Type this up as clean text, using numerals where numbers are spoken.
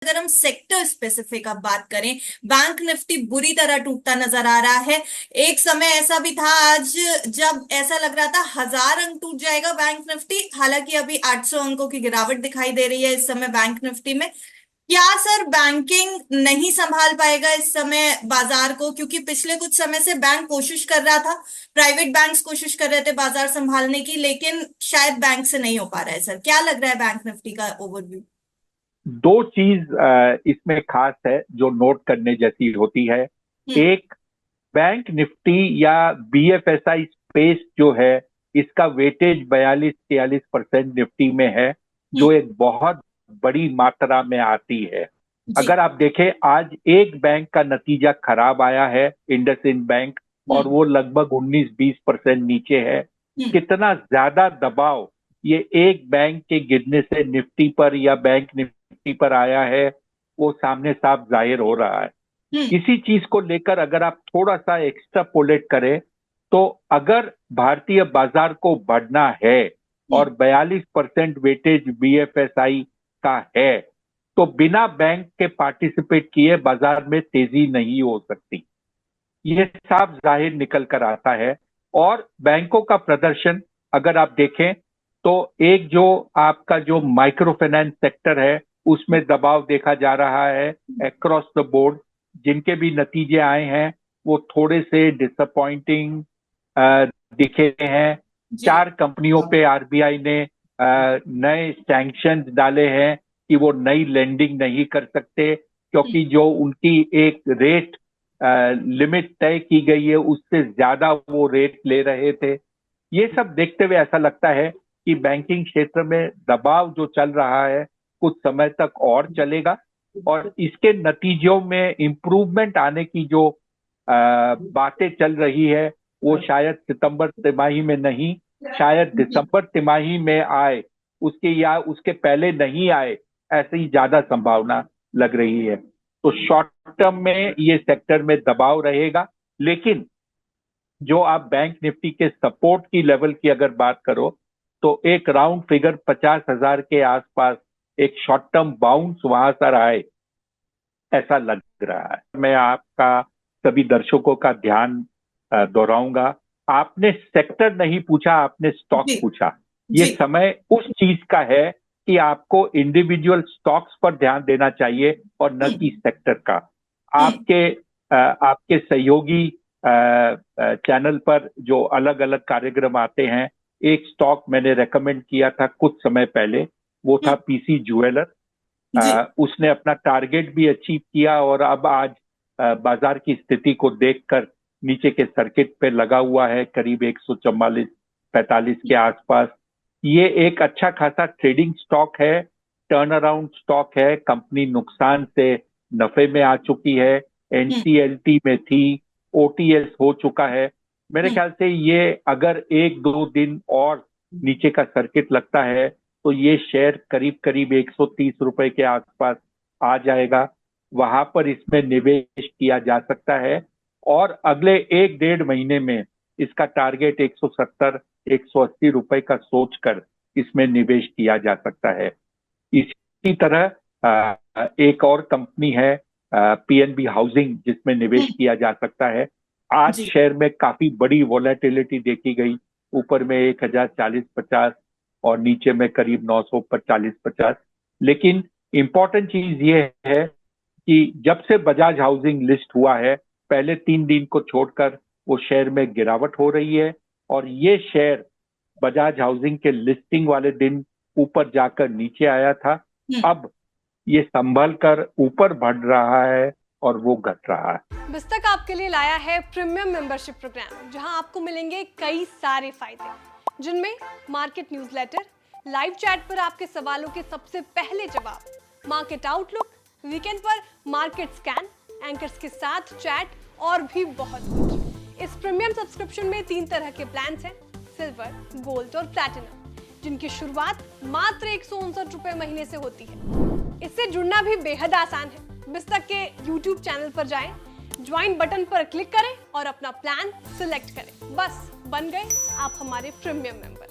अगर हम sector specific अब बात करें, बैंक निफ्टी बुरी तरह टूटता नजर आ रहा है। एक समय ऐसा भी था आज, जब ऐसा लग रहा था 1000 अंक टूट जाएगा बैंक निफ्टी। हालांकि अभी 800 अंकों की गिरावट दिखाई दे रही है इस समय बैंक निफ्टी में। क्या सर बैंकिंग नहीं संभाल पाएगा इस समय बाजार को? क्योंकि पिछले कुछ समय से बैंक कोशिश कर रहा था, प्राइवेट बैंक्स कोशिश कर रहे थे बाजार संभालने की, लेकिन शायद बैंक से नहीं हो पा रहा है। सर क्या लग रहा है बैंक निफ्टी का ओवरव्यू? दो चीज इसमें खास है जो नोट करने जैसी होती है। हम्म। एक, बैंक निफ्टी या बीएफएसआई स्पेस जो है, इसका वेटेज 42-43% निफ्टी में है, जो हम्म। एक बहुत बड़ी मात्रा में आती है। जी। अगर आप देखें, आज एक बैंक का नतीजा खराब आया है, इंडसइंड बैंक, और हम्म। वो लगभग 19-20% नीचे है। हम्म। कितना ज्यादा दबाव ये एक बैंक के गिरने से निफ्टी पर या बैंक निफ्टी पर आया है, वो सामने साफ जाहिर हो रहा है। हम्म। इसी चीज को लेकर अगर आप थोड़ा सा एक्स्ट्रापोलेट करें, तो अगर भारतीय बाजार को बढ़ना है हम्म। और 42% वेटेज बीएफएसआई का है, तो बिना बैंक के पार्टिसिपेट किए बाजार में तेजी नहीं हो सकती। ये साफ जाहिर निकल कर आता है। और बैंकों का प्रदर्शन अगर आप देखें, तो एक जो आपका जो माइक्रो फाइनेंस सेक्टर है, उसमें दबाव देखा जा रहा है अक्रॉस द बोर्ड। जिनके भी नतीजे आए हैं वो थोड़े से डिसअपॉइंटिंग दिखे हैं। जी। 4 कंपनियों पे आरबीआई ने नए सैंक्शन डाले हैं कि वो नई लेंडिंग नहीं कर सकते, हम्म। क्योंकि जो उनकी एक रेट लिमिट तय की गई है उससे ज्यादा वो रेट ले रहे थे। ये सब देखते हुए ऐसा लगता है कि बैंकिंग क्षेत्र में दबाव जो चल रहा है कुछ समय तक और चलेगा, और इसके नतीजों में इंप्रूवमेंट आने की जो बातें चल रही है, वो शायद सितंबर तिमाही में नहीं, शायद जी। दिसंबर तिमाही में आए, उसके या उसके पहले नहीं आए, ऐसी ज्यादा संभावना लग रही है। तो शॉर्ट टर्म में ये सेक्टर में दबाव रहेगा। लेकिन जो आप बैंक निफ्टी के सपोर्ट की लेवल की अगर बात करो, तो एक राउंड फिगर 50,000 के आसपास एक शॉर्ट टर्म बाउंस वहां से आए, ऐसा लग रहा है। मैं आपका सभी दर्शकों का ध्यान दोहराऊंगा। आपने सेक्टर नहीं पूछा, आपने स्टॉक जी। पूछा। ये जी। समय उस चीज का है कि आपको इंडिविजुअल स्टॉक्स पर ध्यान देना चाहिए और न हम्म। कि सेक्टर का। हम्म। आपके सहयोगी चैनल पर जो अलग अलग कार्यक्रम आते हैं, एक स्टॉक मैंने रेकमेंड किया था कुछ समय पहले, वो था हम्म। PC jeweller. जी। उसने अपना टारगेट भी अचीव किया, और अब आज बाजार की स्थिति को देखकर नीचे के सर्किट पे लगा हुआ है, करीब 144-45 के आसपास। ये एक अच्छा खासा ट्रेडिंग स्टॉक है, टर्न अराउंड स्टॉक है। कंपनी नुकसान से नफे में आ चुकी है, हम्म। एनसीएलटी में थी, ओटीएस हो चुका है। मेरे हम्म। ख्याल से ये अगर 1-2 दिन और नीचे का सर्किट लगता है, तो ये शेयर करीब करीब 130 रुपए के आसपास आ जाएगा। वहां पर इसमें निवेश किया जा सकता है, और अगले 1-1.5 महीने में इसका टारगेट 170-180 रुपए का सोचकर इसमें निवेश किया जा सकता है। इसी तरह एक और कंपनी है पीएनबी हाउसिंग, जिसमें निवेश हम्म। किया जा सकता है। आज जी। शेयर में काफी बड़ी वॉलेटिलिटी देखी गई, ऊपर में 1040-50 और नीचे में करीब 900 पर 40-50। लेकिन इंपॉर्टेंट चीज ये है कि जब से बजाज हाउसिंग लिस्ट हुआ है, पहले 3 दिन को छोड़कर वो शेयर में गिरावट हो रही है, और ये शेयर बजाज हाउसिंग के लिस्टिंग वाले दिन ऊपर जाकर नीचे आया था। हम्म। अब ये संभल कर ऊपर बढ़ रहा है और वो घट रहा है। बिस्तक आपके लिए लाया है प्रीमियम मेंबरशिप प्रोग्राम, जहां आपको मिलेंगे कई सारे फायदे, जिनमें मार्केट न्यूज़लेटर, लाइव चैट पर आपके सवालों के सबसे पहले जवाब, मार्केट आउटलुक, वीकेंड पर मार्केट स्कैन, एंकर्स के साथ चैट और भी बहुत कुछ। इस प्रीमियम सब्सक्रिप्शन में 3 तरह के प्लान हैं, सिल्वर, गोल्ड और प्लैटिनम, जिनकी शुरुआत मात्र 159 रुपए महीने से होती है। इससे जुड़ना भी बेहद आसान है। बिस्तक के YouTube चैनल पर जाएं, ज्वाइन बटन पर क्लिक करें और अपना प्लान सिलेक्ट करें। बस बन गए आप हमारे प्रीमियम मेंबर।